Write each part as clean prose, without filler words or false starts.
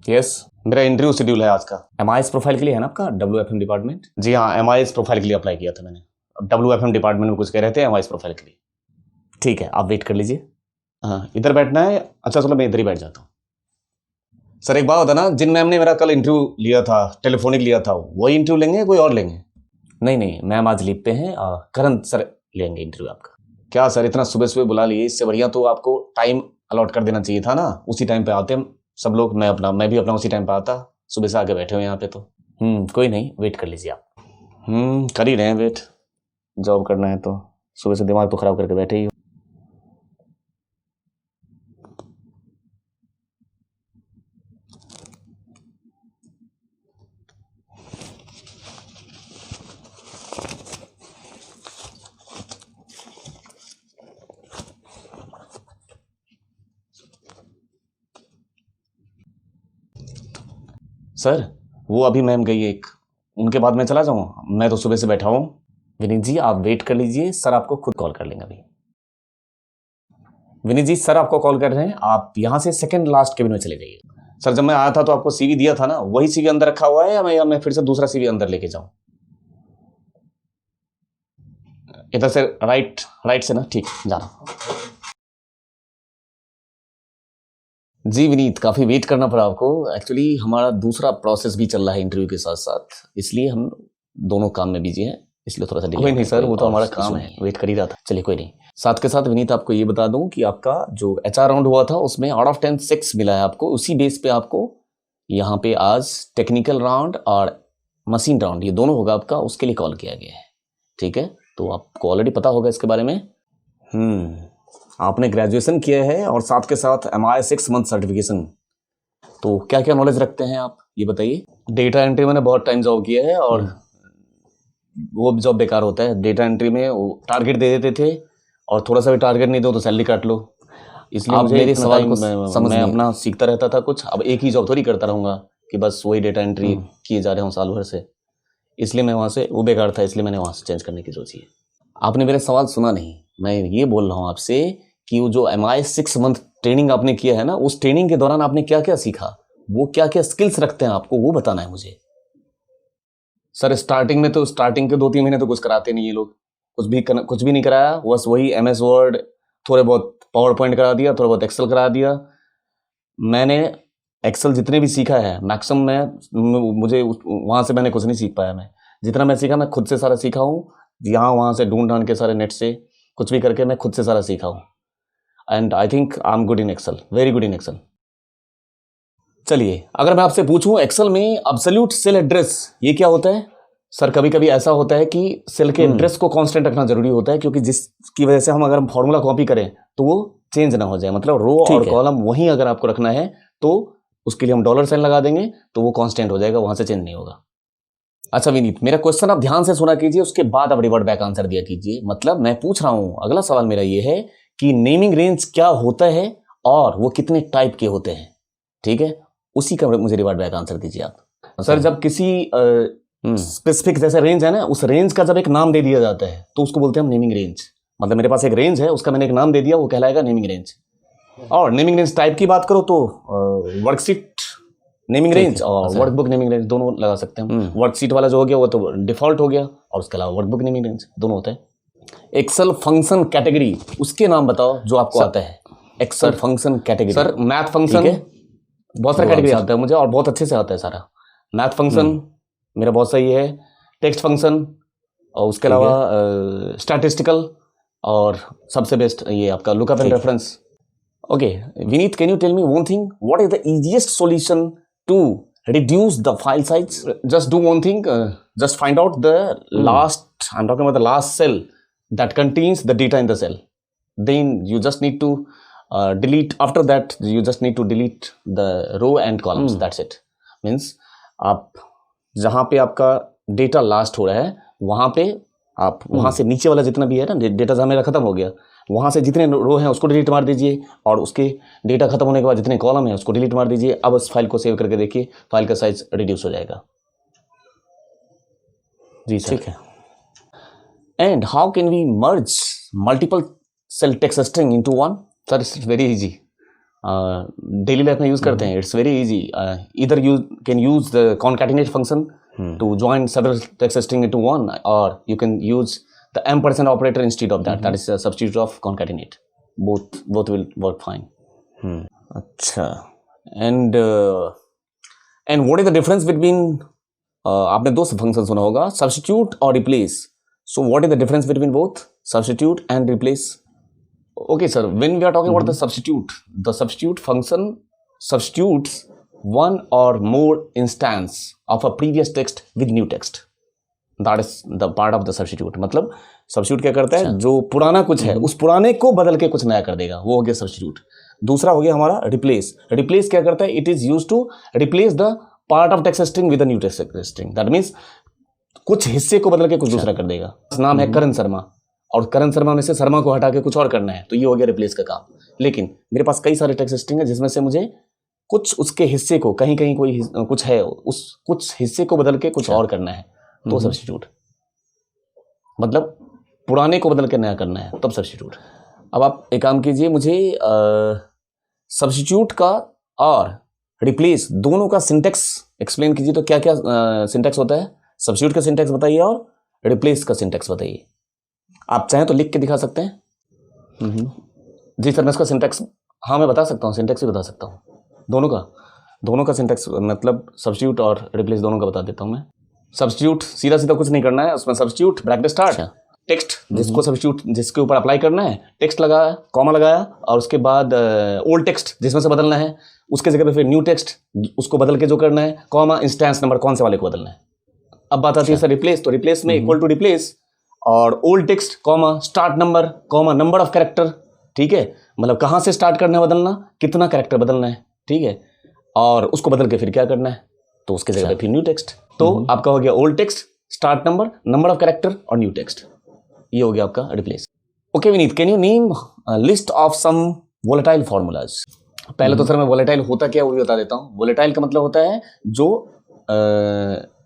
Yes, मेरा interview schedule है आज का। MIS प्रोफाइल के लिए है ना आपका WFM डिपार्टमेंट? जी हाँ, MIS प्रोफाइल के लिए अप्लाई किया था मैंने। अब WFM डिपार्टमेंट में कुछ कह रहे थे MIS प्रोफाइल के लिए। ठीक है, आप वेट कर लीजिए। हाँ, इधर बैठना है। अच्छा चलो मैं इधर ही बैठ जाता हूँ। सर एक बात होता ना, जिन मैम ने मेरा कल इंटरव्यू लिया था, टेलीफोनिक लिया था, वही इंटरव्यू लेंगे कोई और लेंगे? नहीं नहीं, मैम आज लीव पे हैं। करण सर लेंगे इंटरव्यू आपका। क्या सर, इतना सुबह सुबह बुला लिए? इससे बढ़िया तो आपको टाइम अलॉट कर देना चाहिए था ना। उसी टाइम पे आते हम सब लोग, मैं भी अपना उसी टाइम पे आता। सुबह से आके बैठे हुए यहाँ पे तो। कोई नहीं, वेट कर लीजिए आप। कर ही रहे हैं वेट। जॉब करना है तो सुबह से दिमाग तो खराब करके बैठे ही हो। सर वो अभी मैम गई एक, उनके बाद मैं चला जाऊँ? मैं तो सुबह से बैठा हूँ। विनीत जी आप वेट कर लीजिए, सर आपको खुद कॉल कर लेंगे अभी। विनीत जी सर आपको कॉल कर रहे हैं, आप यहाँ से सेकंड लास्ट केबिन में चले जाइए। सर जब मैं आया था तो आपको सीवी दिया था ना, वही सीवी अंदर रखा हुआ है या मैं फिर से दूसरा सीवी अंदर लेके जाऊँ? इधर से राइट से ना, ठीक जा रहा हूँ। जी विनीत, काफ़ी वेट करना पड़ा आपको। एक्चुअली हमारा दूसरा प्रोसेस भी चल रहा है इंटरव्यू के साथ साथ, इसलिए हम दोनों काम में बिजी हैं, इसलिए थोड़ा सा डिले। कोई नहीं सर, वो तो हमारा काम है, वेट कर ही रहा था। चलिए कोई नहीं। साथ के साथ विनीत आपको ये बता दूं कि आपका जो HR राउंड हुआ था उसमें आउट ऑफ 10 6 मिला है आपको। उसी बेस पे आपको यहाँ पे आज टेक्निकल राउंड और मशीन राउंड ये दोनों होगा आपका, उसके लिए कॉल किया गया है। ठीक है, तो आपको ऑलरेडी पता होगा इसके बारे में। आपने ग्रेजुएशन किया है और साथ के साथ MIS 6 मंथ सर्टिफिकेशन, तो क्या क्या नॉलेज रखते हैं आप ये बताइए। डेटा एंट्री मैंने बहुत टाइम जॉब किया है और वो जॉब बेकार होता है। डेटा एंट्री में वो टारगेट दे देते थे और थोड़ा सा भी टारगेट नहीं दो तो सैलरी काट लो। इसलिए आप मुझे मेरे इतना सवाल टाइम को समझ मैं नहीं। अपना सीखता रहता था कुछ। अब एक ही जॉब थोड़ी करता रहूँगा कि बस वही डेटा एंट्री किए जा रहे हूँ साल भर से। इसलिए मैं वहाँ से, वो बेकार था, इसलिए मैंने वहाँ से चेंज करने की सोची है। आपने मेरे सवाल सुना नहीं। मैं ये बोल रहा हूँ आपसे कि वो जो MIS 6 मंथ ट्रेनिंग आपने किया है ना, उस ट्रेनिंग के दौरान आपने क्या क्या सीखा, वो क्या क्या स्किल्स रखते हैं आपको, वो बताना है मुझे। सर स्टार्टिंग के 2-3 महीने तो कुछ कराते नहीं ये लोग। कुछ भी नहीं कराया, बस वही MS वर्ड, थोड़े बहुत पावर पॉइंट करा दिया, थोड़ा बहुत एक्सेल करा दिया। मैंने एक्सेल जितने भी सीखा है मैक्सिमम मुझे वहाँ से मैंने कुछ नहीं सीख पाया। मैं जितना मैं सीखा मैं खुद से सारा सीखा हूँ। यहाँ वहाँ से ढूंढ ढांड के सारे नेट से कुछ भी करके मैं खुद से सारा सीखा हूँ। And I think I am good in Excel, very good in Excel. चलिए अगर मैं आपसे पूछूं एक्सेल में एब्सोल्यूट सेल एड्रेस ये क्या होता है? सर कभी कभी ऐसा होता है कि सेल के एड्रेस को कांस्टेंट रखना जरूरी होता है, क्योंकि जिसकी वजह से हम अगर फॉर्मूला कॉपी करें तो वो चेंज ना हो जाए। मतलब रो और कॉलम वहीं अगर आपको रखना है तो उसके लिए हम डॉलर साइन लगा देंगे तो वो कांस्टेंट हो जाएगा, वहां से चेंज नहीं होगा। अच्छा विनीत, मेरा क्वेश्चन आप ध्यान से सुना कीजिए, उसके बाद आप रिवर्ट बैक आंसर दिया कीजिए। मतलब मैं पूछ रहा हूं, अगला सवाल मेरा ये है कि नेमिंग रेंज क्या होता है और वो कितने टाइप के होते हैं। ठीक है, उसी का मुझे रिवर्ट बैक आंसर दीजिए आप। सर जब किसी स्पेसिफिक जैसे रेंज है ना, उस रेंज का जब एक नाम दे दिया जाता है तो उसको बोलते हैं हम नेमिंग रेंज। मतलब मेरे पास एक रेंज है, उसका मैंने एक नाम दे दिया, वो कहलाएगा नेमिंग रेंज। और नेमिंग रेंज टाइप की बात करो तो वर्कशीट नेमिंग रेंज और वर्कबुक नेमिंग रेंज दोनों लगा सकते हैं। वर्कशीट वाला जो हो गया वो तो डिफॉल्ट हो गया, और उसके अलावा वर्कबुक नेमिंग रेंज दोनों होते हैं। एक्सेल फंक्शन कैटेगरी, उसके नाम बताओ जो आपको आता है। Excel function category. Sir math function, बहुत सारा कैटेगरी आता है मुझे और बहुत अच्छे से आता है सारा। मैथ फंक्शन मेरा बहुत सही है। टेक्स्ट फंक्शन और उसके अलावा स्टैटिस्टिकल, और सबसे बेस्ट ये आपका lookup and reference. Okay, Vineet, can you tell me one thing? What is the easiest solution to reduce the file size? Just do one thing. Just find out the last. I'm talking about the last cell that contains the data in the cell. Then you just need to delete. After that, you just need to delete the row and columns. That's it. Means आप जहाँ पे आपका data last हो रहा है वहाँ पे आप वहाँ से नीचे वाला जितना भी है ना डेटा जहाँ मेरा खत्म हो गया, वहाँ से जितने रो हैं उसको डिलीट मार दीजिए, और उसके डेटा खत्म होने के बाद जितने कॉलम हैं उसको डिलीट मार दीजिए। अब उस फाइल को सेव करके देखिए, फाइल का साइज रिड्यूस हो जाएगा। जी सर, ठीक है। And how can we merge multiple cell text string into one? Sir it's very easy. Daily life में यूज करते हैं. It's very easy. इधर you can use the concatenate function to join several text string into one, or you can use the ampersand operator instead of that. That is a substitute of concatenate. Both will work fine. अच्छा. And what is the difference between आपने दो function सुना होगा, substitute और replace. So what is the difference between both substitute and replace? Okay, sir. When we are talking about the substitute function substitutes one or more instance of a previous text with new text. That is the part of the substitute. मतलब substitute क्या करता है, जो पुराना कुछ है उस पुराने को बदल के कुछ नया कर देगा, वो हो गया substitute. दूसरा हो गया हमारा replace. Replace क्या करता है, it is used to replace the part of text string with a new text string. That means कुछ हिस्से को बदल के कुछ दूसरा कर देगा. नाम है करण शर्मा और करण शर्मा में से शर्मा को हटा के कुछ और करना है, तो ये हो गया रिप्लेस का काम. लेकिन मेरे पास कई सारे टेक्स्ट स्ट्रिंग है जिसमें से मुझे कुछ उसके हिस्से को कहीं कहीं कोई कुछ है उस कुछ हिस्से को बदल के कुछ और करना है, तो सब्स्टिट्यूट. मतलब पुराने को बदल के नया करना है, तब सब्स्टिट्यूट. अब आप एक काम कीजिए, मुझे सब्स्टिट्यूट का और रिप्लेस दोनों का सिंटेक्स एक्सप्लेन कीजिए. तो क्या क्या सिंटेक्स होता है, सब्स्टिट्यूट का सिंटेक्स बताइए और रिप्लेस का सिंटेक्स बताइए. आप चाहें तो लिख के दिखा सकते हैं. जी सर, मैं इसका सिंटेक्स, हाँ मैं बता सकता हूँ, सिंटेक्स भी बता सकता हूँ. दोनों का सिंटेक्स मतलब सब्स्टिट्यूट और रिप्लेस दोनों का बता देता हूँ मैं. सब्स्टिट्यूट सीधा सीधा कुछ नहीं करना है, उसमें सब्स्टिट्यूट ब्रैकेट स्टार्ट टेक्स्ट, जिसको सब्स्टिट्यूट जिसके ऊपर अप्लाई करना है, टेक्स्ट लगाया, कॉमा लगाया, और उसके बाद ओल्ड टेक्स्ट जिसमें से बदलना है, उसके जगह पे फिर न्यू टेक्स्ट उसको बदल के जो करना है, कॉमा इंस्टेंस नंबर कौन से वाले को बदलना है. अब बात आती है सर रिप्लेस. तो रिप्लेस में इक्वल टू रिप्लेस और old text comma start number comma number of character. ठीक है, मतलब कहाँ से स्टार्ट करना है बदलना, कितना कैरेक्टर बदलना है. ठीक है, और उसको बदल के फिर क्या करना है, तो उसके जगह पे फिर न्यू टेक्स्ट. तो आपका हो गया old text, start number, number of character और न्यू टेक्स्ट. ये हो गया आपका replace. Okay Vineet, can you name list of some volatile formulas. पहले तो सर मैं वोलेटाइल होता क्या वो भी बता देता हूँ. वोलेटाइल का मतलब होता है जो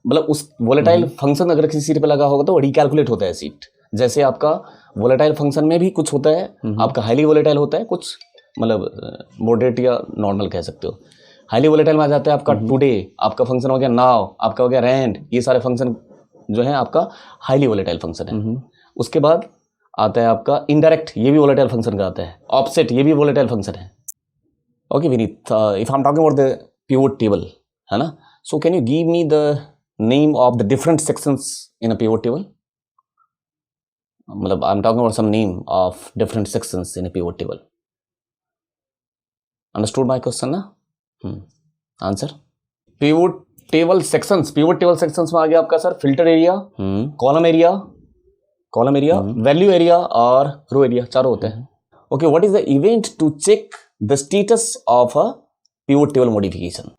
मतलब उस वोलेटाइल फंक्शन अगर किसी सीट पे लगा होगा तो वो रिकैलकुलेट होता है सीट. जैसे आपका वोलेटाइल फंक्शन में भी कुछ होता है, आपका हाईली वोलेटाइल होता है, कुछ मतलब मॉडरेट या नॉर्मल कह सकते हो. हाईली वोलेटाइल में आ जाता है आपका टुडे, आपका फंक्शन हो गया नाउ, आपका हो गया रैंड. ये सारे फंक्शन जो है आपका हाईली वोलेटाइल फंक्शन है. उसके बाद आता है आपका इनडायरेक्ट, ये भी वोलेटाइल फंक्शन का आता है. ऑफसेट, ये भी वोलेटाइल फंक्शन है. Okay Vineet, if I am talking about the pivot table, है ना, so can you give me the name of the different sections in a pivot table? मतलब I'm talking about some name of different sections in a pivot table. Understood my question ना? Answer. Pivot table sections में आ गया आपका sir filter area, column area, value area और रो area, चारों होते हैं. Okay, what is the event to check the status of a pivot table modification?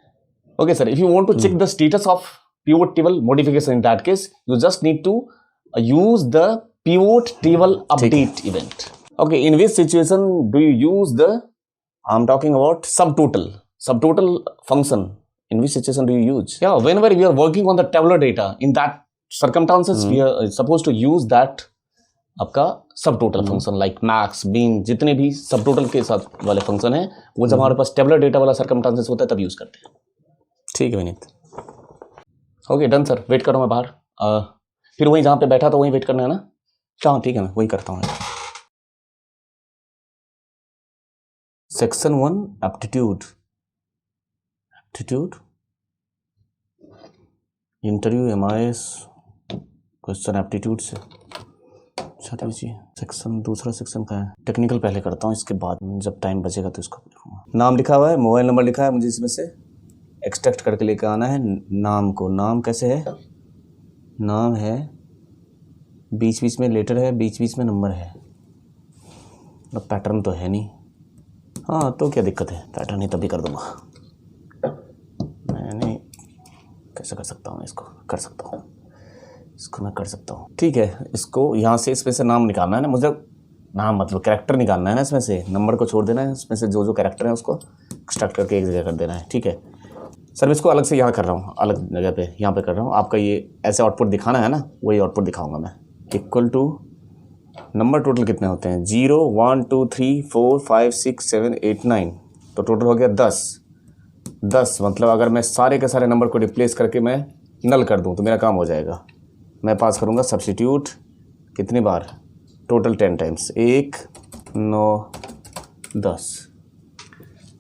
Okay, sir. If you want to check the status of pivot table modification, in that case, you just need to use the pivot table update event. Okay, in which situation do you use the? I'm talking about subtotal function. In which situation do you use? Yeah, whenever we are working on the tabular data, in that circumstances, we are supposed to use that आपका subtotal function like max बीन, जितने भी subtotal के साथ वाले function है वो जब हमारे पास टेबुलर डेटा वाला सर्कमस्टांसेस होता है तब यूज करते हैं. ठीक है Vineet. Okay done sir, wait करो मैं बाहर. फिर वहीं जहाँ पे बैठा था वहीं वेट करना है ना. हाँ ठीक है, मैं वही करता हूँ. Section 1 aptitude interview MIS question aptitude से. सेक्शन दूसरा सेक्शन का है, टेक्निकल पहले करता हूँ, इसके बाद जब टाइम बचेगा तो इसको देखूँगा. नाम लिखा हुआ है, मोबाइल नंबर लिखा है, मुझे इसमें से एक्सट्रैक्ट करके लेकर आना है. नाम को, नाम कैसे है, नाम है बीच बीच में लेटर है, बीच बीच में नंबर है. मतलब पैटर्न तो है नहीं. हाँ तो क्या दिक्कत है, पैटर्न ही तभी कर दूँगा. मैंने कैसे कर सकता हूँ, इसको कर सकता हूँ, इसको मैं कर सकता हूँ. ठीक है, इसको यहाँ से इसमें से नाम निकालना है ना मुझे. नाम मतलब कैरेक्टर निकालना है ना, इसमें से नंबर को छोड़ देना है, इसमें से जो कैरेक्टर है उसको एक्सट्रैक्ट करके एक जगह कर देना है. ठीक है सर, मैं इसको अलग से यहाँ कर रहा हूँ, अलग जगह पे यहाँ पे कर रहा हूँ. आपका ये ऐसे आउटपुट दिखाना है ना, वही आउटपुट दिखाऊंगा मैं. इक्वल टू नंबर टोटल कितने होते हैं, 0 1 2 3 4 5 6 7 8 9. तो टोटल हो गया 10। 10 मतलब अगर मैं सारे के सारे नंबर को रिप्लेस करके मैं नल कर दूं तो मेरा काम हो जाएगा। मैं पास करूंगा सब्स्टिट्यूट कितनी बार, टोटल 10 टाइम्स, 1 9 10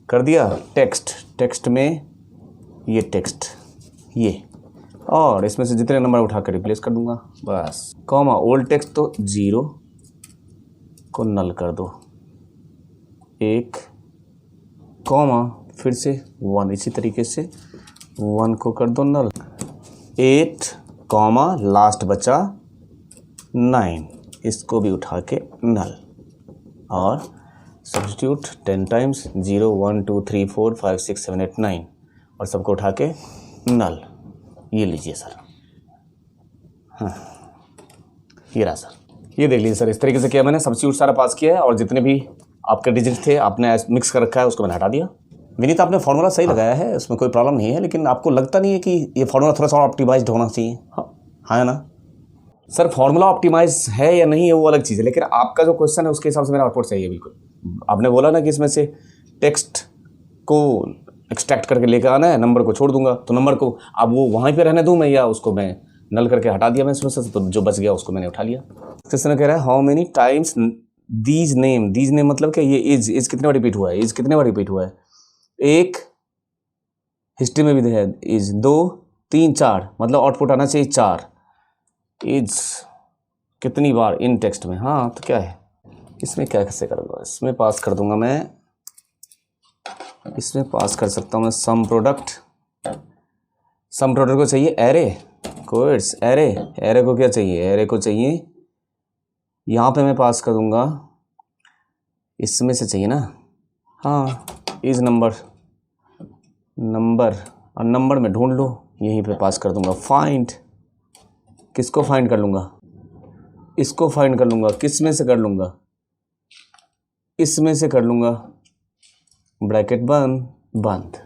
कर दिया। टेक्स्ट में ये टेक्स्ट ये, और इसमें से जितने नंबर उठा कर रिप्लेस कर दूंगा बस। कॉमा ओल्ड टेक्स्ट तो 0 को नल कर दो, 1 कॉमा फिर से 1, इसी तरीके से 1 को कर दो नल, 8 कॉमा लास्ट बचा 9, इसको भी उठा के नल, और सब्स्टिट्यूट 10 टाइम्स 0 1 2 3 4 5 6 7 8 9 और सबको उठा के नल। ये लीजिए सर, हाँ ये रहा सर, ये देख लीजिए सर। इस तरीके से किया मैंने, सब्स्टिट्यूट सारा पास किया है और जितने भी आपके डिजिट थे आपने मिक्स कर रखा है उसको मैंने हटा दिया। विनीत आपने फार्मूला सही लगाया है, उसमें कोई प्रॉब्लम नहीं है, लेकिन आपको लगता नहीं है कि ये फार्मूला थोड़ा सा ऑप्टिमाइज्ड होना चाहिए? हाँ है ना सर, फार्मूला ऑप्टिमाइज है या नहीं है वो अलग चीज़ है, लेकिन आपका जो क्वेश्चन है उसके हिसाब से मेरा आउटपुट सही है बिल्कुल। आपने बोला ना कि इसमें से टेक्स्ट को एक्सट्रैक्ट करके लेकर आना है, नंबर को छोड़ दूंगा, तो नंबर को अब वो वहीं पे रहने दूं मैं, या उसको मैं नल करके हटा दिया मैं इसमें से, तो जो बच गया उसको मैंने उठा लिया। क्वेश्चन कह रहा है how many times these name मतलब क्या, ये इज कितने बार रिपीट हुआ है, इज कितने बार रिपीट हुआ है, 1 हिस्ट्री में भी है, इज 2 3 4 मतलब आउटपुट आना चाहिए 4। इज कितनी बार इन टेक्स्ट में, हाँ तो क्या है इसमें, क्या कैसे करूँगा, इसमें पास कर दूंगा मैं, इसमें पास कर सकता हूँ मैं सम प्रोडक्ट को चाहिए एरे, कोड्स एरे को क्या चाहिए, एरे को चाहिए यहाँ पे मैं पास कर दूंगा, इसमें से चाहिए ना, हाँ इज नंबर और नंबर में ढूंढ लो, यहीं पे पास कर दूंगा। फाइंड, किसको फाइंड कर लूँगा, इसको फाइंड कर लूँगा, किस में से कर लूँगा, इसमें से कर लूँगा, ब्रैकेट बंद,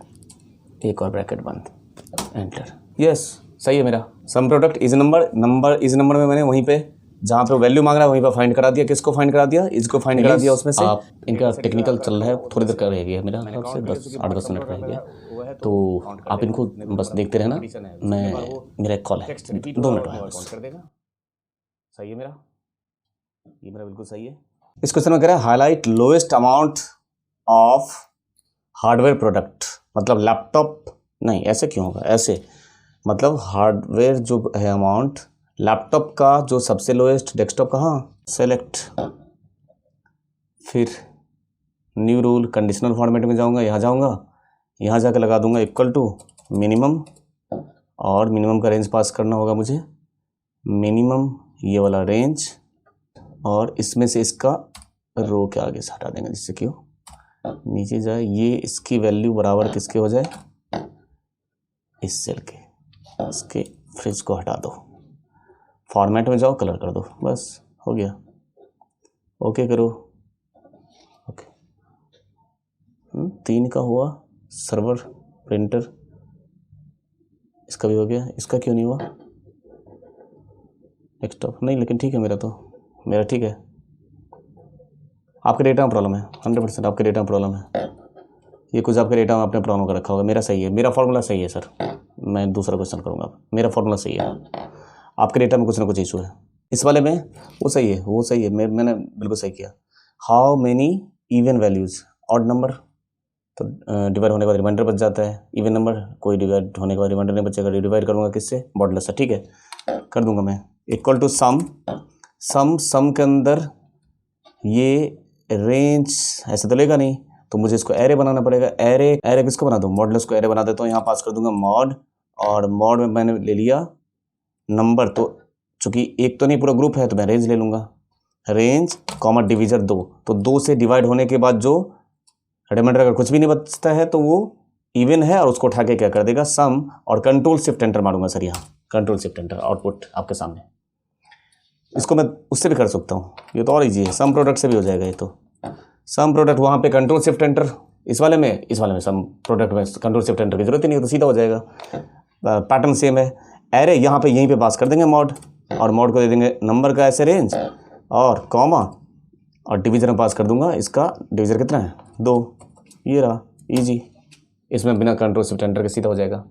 एक और ब्रैकेट बंद, एंटर। यस सही है मेरा। Sum product is number is number में मैंने वहीं पे जहाँ पे वैल्यू मांग रहा है वहीं पर फाइंड करा दिया। किसको फाइंड करा दिया, इसको फाइंड करा दिया। उसमें से आप इनका टेक्निकल चल रहा है, थोड़ी देर का रह गया मेरा हिसाब से 8-10 मिनट रह गया, तो आप इनको बस देखते रहना। मेरा एक कॉल है, 2 मिनट में बस। सही है मेरा, ये मेरा बिल्कुल सही है। इस क्वेश्चन में कह रहा है highlight lowest amount of hardware product, मतलब लैपटॉप नहीं, ऐसे क्यों होगा, ऐसे मतलब हार्डवेयर जो है अमाउंट लैपटॉप का जो सबसे लोएस्ट, डेस्कटॉप का, हाँ सेलेक्ट, फिर न्यू रूल कंडीशनल फॉर्मेट में जाऊंगा, यहाँ जाऊंगा, यहाँ जाकर लगा दूंगा इक्वल टू मिनिमम, और मिनिमम का रेंज पास करना होगा मुझे, मिनिमम ये वाला रेंज, और इसमें से इसका रो के आगे से हटा देंगे जिससे कि नीचे जाए, ये इसकी वैल्यू बराबर किसके हो जाए, इस सेल के, इसके फ्रिज को हटा दो, फॉर्मेट में जाओ, कलर कर दो, बस हो गया। ओके करो, ओके 3 का हुआ, सर्वर प्रिंटर इसका भी हो गया, इसका क्यों नहीं हुआ, डेस्कटॉप नहीं, लेकिन ठीक है मेरा ठीक है। आपके डेटा में प्रॉब्लम है, 100% आपके डेटा में प्रॉब्लम है, ये कुछ आपके डेटा में आपने प्रॉब्लम कर रखा होगा। मेरा सही है, मेरा फॉर्मूला सही है सर, मैं दूसरा क्वेश्चन करूँगा, मेरा फॉर्मूला सही है, आपके डेटा में कुछ ना कुछ इशू है। इस वाले में वो सही है, मैंने बिल्कुल सही किया। How many even values, odd number तो डिवाइड होने के बाद रिमाइंडर बच जाता है, इवन नंबर कोई डिवाइड होने के बाद रिमाइंडर नहीं बचेगा, डिवाइड करूँगा किससे, मॉडुलस से, ठीक है कर दूंगा मैं, इक्वल टू सम के अंदर ये रेंज ऐसे तो लेगा नहीं, तो मुझे इसको एरे बनाना पड़ेगा। एरे किसको बना दूँ, मॉडुलस को एरे बना देता हूँ, यहाँ पास कर दूंगा मॉड, और मॉड में मैंने ले लिया नंबर, तो चूंकि एक तो नहीं पूरा ग्रुप है तो मैं रेंज ले लूँगा, रेंज कॉमा डिवीजर 2, तो 2 से डिवाइड होने के बाद जो रिमाइंडर अगर कुछ भी नहीं बचता है तो वो इवन है, और उसको उठा के क्या कर देगा सम, और कंट्रोल शिफ्ट एंटर मारूंगा सर, यहाँ कंट्रोल शिफ्ट एंटर, आउटपुट आपके सामने। इसको मैं उससे भी कर सकता हूँ, ये तो और ईजी है, सम प्रोडक्ट से भी हो जाएगा ये तो। सम प्रोडक्ट वहाँ पे कंट्रोल शिफ्ट एंटर, इस वाले में सम प्रोडक्ट में कंट्रोल शिफ्ट एंटर की जरूरत ही नहीं है, तो सीधा हो जाएगा। पैटर्न सेम है, एरे यहाँ पे यहीं पे पास कर देंगे मॉड, और मॉड को दे देंगे नंबर का ऐसे रेंज, और कॉमा, और डिवीजर में पास कर दूंगा, इसका डिवीजर कितना है 2, ये रहा, इजी, इसमें बिना कंट्रोल शिफ्ट एंटर के सीधा हो जाएगा।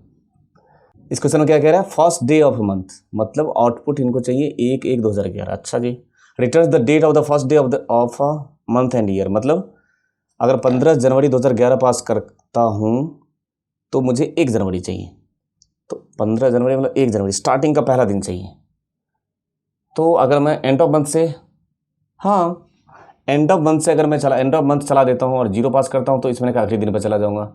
इस क्वेश्चन में क्या कह रहा है, फर्स्ट डे ऑफ मंथ, मतलब आउटपुट इनको चाहिए 1/1/2011। अच्छा जी, return the date of the first day of a month and year, मतलब अगर 15 जनवरी 2011 पास करता हूँ तो मुझे 1 जनवरी चाहिए। तो 15 जनवरी मतलब 1 जनवरी स्टार्टिंग का पहला दिन चाहिए। तो अगर मैं एंड ऑफ मंथ से, हाँ एंड ऑफ मंथ से अगर मैं एंड ऑफ मंथ चला देता हूँ और 0 पास करता हूँ तो इसमें आखिरी दिन पर चला जाऊँगा।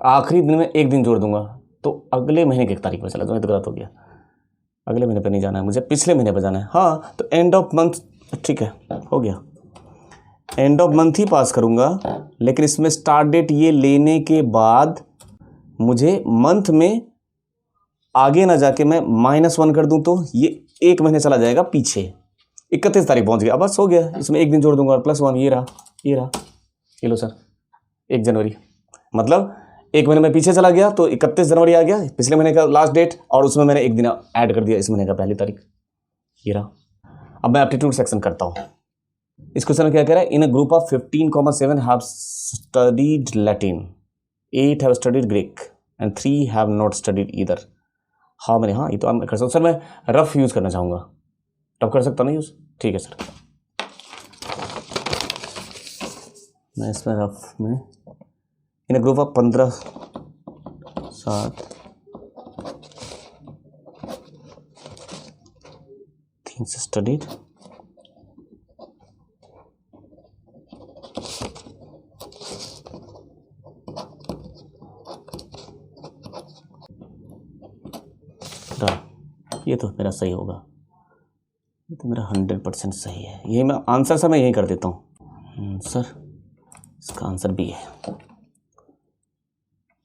आखिरी दिन में 1 दिन जोड़ दूंगा तो अगले महीने की 1 तारीख पर चला जाऊँगा। तो गलत हो गया, अगले महीने पर नहीं जाना है मुझे, पिछले महीने पर जाना है। हाँ तो एंड ऑफ मंथ, ठीक है हो गया, एंड ऑफ मंथ ही पास करूँगा। लेकिन इसमें स्टार्ट डेट ये लेने के बाद मुझे मंथ में आगे ना जाके मैं -1 कर दूं तो ये 1 महीने चला जाएगा पीछे, 31 तारीख पहुंच गया। अब बस हो गया, इसमें 1 दिन जोड़ दूंगा और +1, ये रहा ये लो सर 1 जनवरी, मतलब 1 महीने में पीछे चला गया तो 31 जनवरी आ गया पिछले महीने का लास्ट डेट, और उसमें मैंने 1 दिन ऐड कर दिया इस महीने का पहली तारीख, ये रहा। अब मैं एप्टीट्यूड सेक्शन करता हूँ। इस क्वेश्चन में क्या कह रहा है, in a group of 15,7 have studied Latin, 8 have studied Greek and 3 have not studied either. हाँ मैंने, हाँ ये तो कर सकता हूँ सर, मैं रफ यूज़ करना चाहूँगा, टफ कर सकता नहीं यूज़, ठीक है सर। मैं इसमें रफ में इन अ ग्रुप ऑफ 15 7 3 से स्टडीड ये तो मेरा सही होगा, ये तो मेरा 100% सही है। यही मैं आंसर सर मैं यही कर देता हूँ सर, इसका आंसर बी है।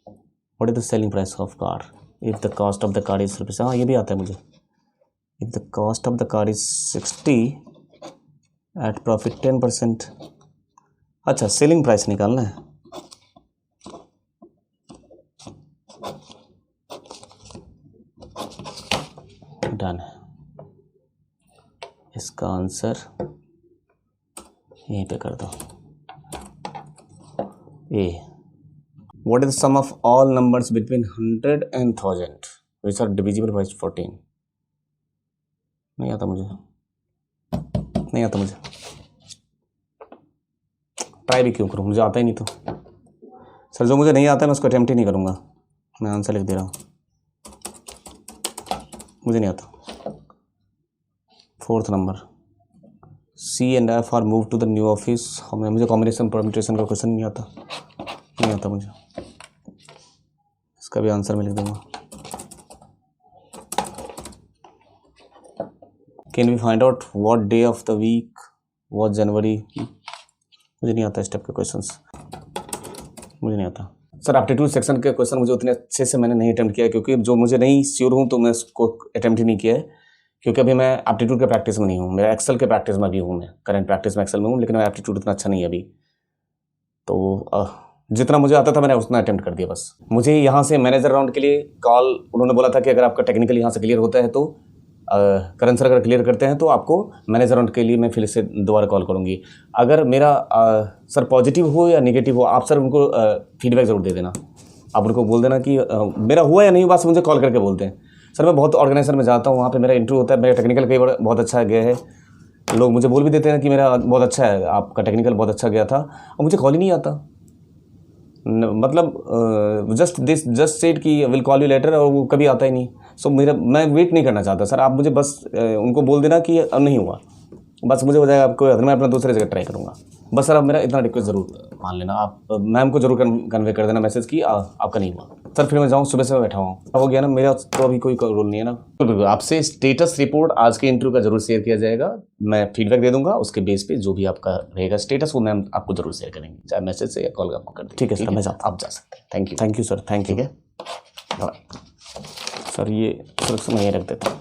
What is the selling price of car if the cost of the car is rupees, हाँ ये भी आता है मुझे। If the cost of the car is 60 at profit 10%, अच्छा सेलिंग प्राइस निकालना है। डन है, इसका आंसर यहीं पे कर दो ए। What is the sum of all numbers between 100 and 1000 which are divisible by 14? नहीं आता मुझे, नहीं आता मुझे, ट्राई भी क्यों करूँ, मुझे आता ही नहीं। तो सर जो मुझे नहीं आता है मैं उसको अटेम्प्ट ही नहीं करूँगा, मैं आंसर लिख दे रहा हूँ, मुझे नहीं आता। 4th number, C and F are move to the new office, मुझे कॉम्बिनेशन परम्यूटेशन का क्वेश्चन नहीं आता, नहीं आता मुझे, इसका भी आंसर मैं लिख दूंगा। Can we find out what day of the week was January? मुझे नहीं आता स्टेप के क्वेश्चंस, मुझे नहीं आता सर। एप्टीट्यूड सेक्शन के क्वेश्चन मुझे उतने अच्छे से मैंने नहीं अटेम्प्ट किया, क्योंकि जो मुझे नहीं श्योर हूँ तो मैं उसको अटेम्प्ट ही नहीं किया है, क्योंकि अभी मैं एप्टीट्यूड के प्रैक्टिस में नहीं हूँ, मेरा एक्सेल के प्रैक्टिस में भी हूँ, मैं करंट प्रैक्टिस में एक्सेल में हूँ, लेकिन मैं एप्टीट्यूड उतना अच्छा नहीं है अभी। तो जितना मुझे आता था मैंने उतना अटेम्प्ट कर दिया बस। मुझे यहाँ से मैनेजर राउंड के लिए कॉल उन्होंने बोला था कि अगर आपका टेक्निकल यहाँ से क्लियर होता है तो करण सर अगर क्लियर करते हैं तो आपको मैनेजर राउंड के लिए मैं फिर से दोबारा कॉल करूँगी। अगर मेरा सर पॉजिटिव हो या नेगेटिव हो, आप सर उनको फीडबैक ज़रूर दे देना, आप उनको बोल देना कि मेरा हुआ या नहीं हुआ, मुझे कॉल करके बोलते हैं। सर मैं बहुत ऑर्गेनाइजेशन में जाता हूँ, वहाँ पे मेरा इंटरव्यू होता है, मेरा टेक्निकल कई बार बहुत अच्छा गया है, लोग मुझे बोल भी देते हैं कि मेरा बहुत अच्छा है, आपका टेक्निकल बहुत अच्छा गया था, और मुझे कॉल ही नहीं आता। मतलब जस्ट सेड कि विल कॉल यू लेटर, और वो कभी आता ही नहीं। सो मैं वेट नहीं करना चाहता सर, आप मुझे बस उनको बोल देना कि अब नहीं हुआ, बस मुझे हो जाएगा, आपको मैं अपना दूसरे जगह ट्राई करूँगा बस। सर आप मेरा इतना रिक्वेस्ट ज़रूर मान लेना, आप मैम को जरूर कन्वे कर देना मैसेज कि आपका नहीं हुआ सर। फिर मैं जाऊँ, सुबह से मैं बैठा हूँ, हो गया ना मेरा, तो अभी कोई रोल नहीं है ना। तो आपसे स्टेटस रिपोर्ट आज के इंटरव्यू का जरूर शेयर किया जाएगा, मैं फीडबैक दे दूंगा, उसके बेस पे जो भी आपका रहेगा स्टेटस वो मैम आपको जरूर शेयर करेंगे, चाहे मैसेज से या कॉल आपको कर देंगे। ठीक है सर, मैं आप जा सकते हैं। Thank you sir, thank you. Sir ये सुरक्षा में रख देता हूँ।